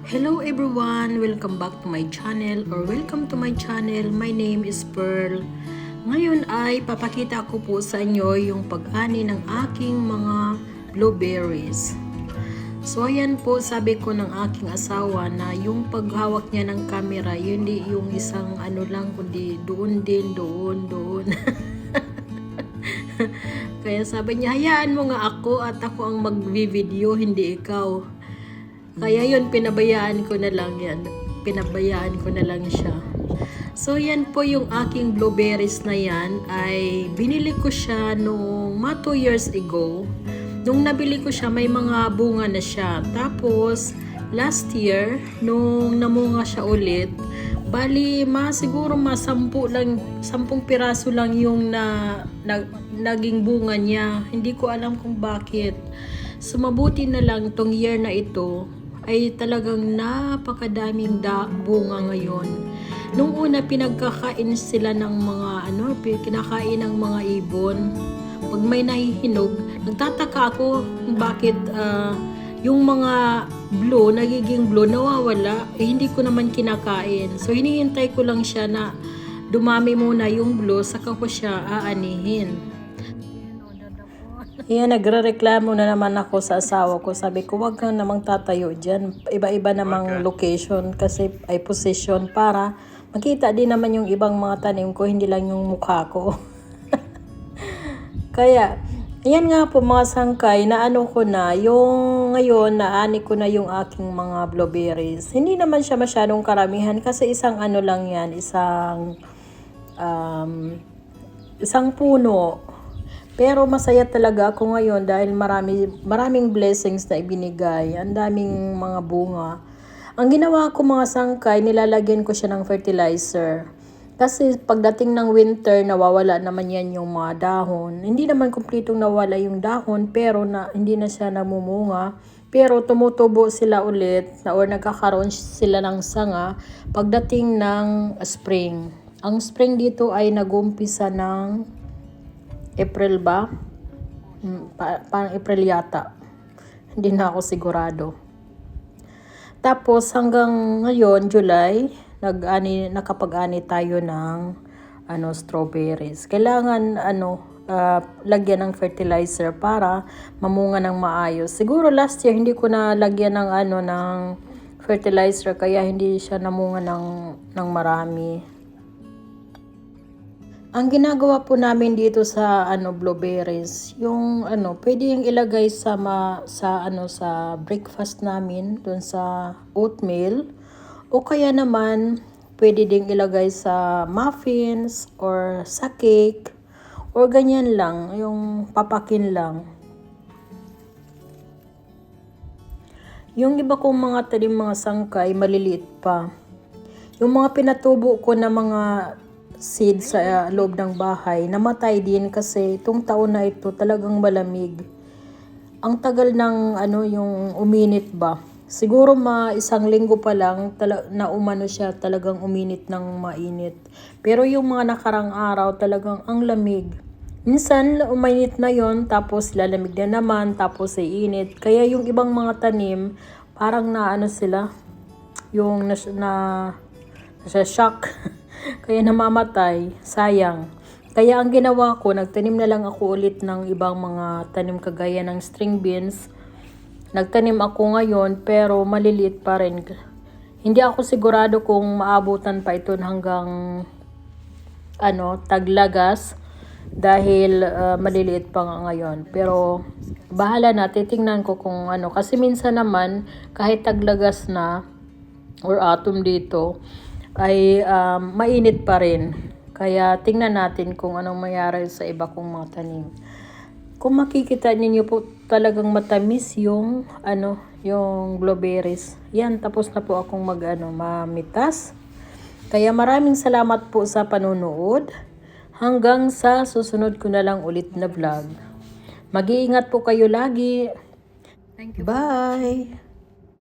Hello everyone! Welcome back to my channel or welcome to my channel. My name is Pearl. Ngayon ay papakita ko po sa inyo yung pag-ani ng aking mga blueberries. So ayan po, sabi ko ng aking asawa na yung paghawak niya ng camera, hindi yung isang ano lang, kundi doon din, doon. Kaya sabi niya, hayaan mo nga ako at ako ang mag-video, hindi ikaw. Kaya yun, pinabayaan ko na lang siya. So yan po yung aking blueberries na yan, ay binili ko siya nung 2 years ago. Nung nabili ko siya, may mga bunga na siya. Tapos last year, nung namunga siya ulit, bali siguro 10 piraso lang yung naging bunga niya. Hindi ko alam kung bakit. So mabuti na lang tong year na ito ay talagang napakadaming bunga ngayon. Nung una, pinagkakain sila ng mga kinakain ng mga ibon. Pag may nahihinog, nagtataka ako bakit yung mga nagiging blue, nawawala. Hindi ko naman kinakain. So hinihintay ko lang siya na dumami muna yung blue, saka ko siya aanihin. Yan, nagre-reklamo na naman ako sa asawa ko. Sabi ko, wag kang namang tatayo dyan. Iba-iba namang location kasi ay position para makita din naman yung ibang mga tanim ko, hindi lang yung mukha ko. Kaya, yan nga po mga sangkay, naano ko na, yung ngayon, naani ko na yung aking mga blueberries. Hindi naman siya masyadong karamihan kasi isang ano lang yan, isang puno. Pero masaya talaga ako ngayon dahil maraming blessings na ibinigay. Ang daming mga bunga. Ang ginawa ko mga sangkay, nilalagyan ko siya ng fertilizer. Kasi pagdating ng winter, nawawala naman yan yung mga dahon. Hindi naman kumpletong nawala yung dahon, pero hindi na siya namumunga. Pero tumutubo sila ulit, or nagkakaroon sila ng sanga pagdating ng spring. Ang spring dito ay nag-umpisa ng April ba? Parang April yata. Hindi na ako sigurado. Tapos hanggang ngayon, July, nakapag-ani tayo ng strawberries. Kailangan lagyan ng fertilizer para mamunga ng maayos. Siguro last year hindi ko na lagyan ng fertilizer kaya hindi siya namunga ng marami. Ang ginagawa po namin dito sa blueberries, yung pwede yung ilagay sa breakfast namin doon sa oatmeal, o kaya naman pwede ding ilagay sa muffins or sa cake, or ganyan lang, yung papakin lang. Yung iba kong mga tanim mga sangkay maliliit pa. Yung mga pinatubo ko na mga seed sa loob ng bahay, namatay din kasi itong taon na ito talagang malamig. Ang tagal ng yung uminit ba. Siguro 1 linggo pa lang na umano siya, talagang uminit ng mainit. Pero yung mga nakarang araw talagang ang lamig. Minsan uminit na yon, tapos lalamig na naman, tapos ay init. Kaya yung ibang mga tanim parang sila, yung shock. Kaya namamatay, sayang. Kaya ang ginawa ko, nagtanim na lang ako ulit ng ibang mga tanim kagaya ng string beans. Nagtanim ako ngayon pero maliliit pa rin. Hindi ako sigurado kung maabutan pa ito hanggang taglagas dahil maliliit pa nga ngayon. Pero bahala na, titingnan ko kung kasi minsan naman kahit taglagas na or autumn dito, ay mainit pa rin. Kaya tingnan natin kung anong mayari sa iba kong mga tanim. Kung makikita ninyo po, talagang matamis yung yung blueberries. Yan, tapos na po akong mamitas. Kaya maraming salamat po sa panunood. Hanggang sa susunod ko na lang ulit na vlog. Mag-iingat po kayo lagi. Thank you. Bye!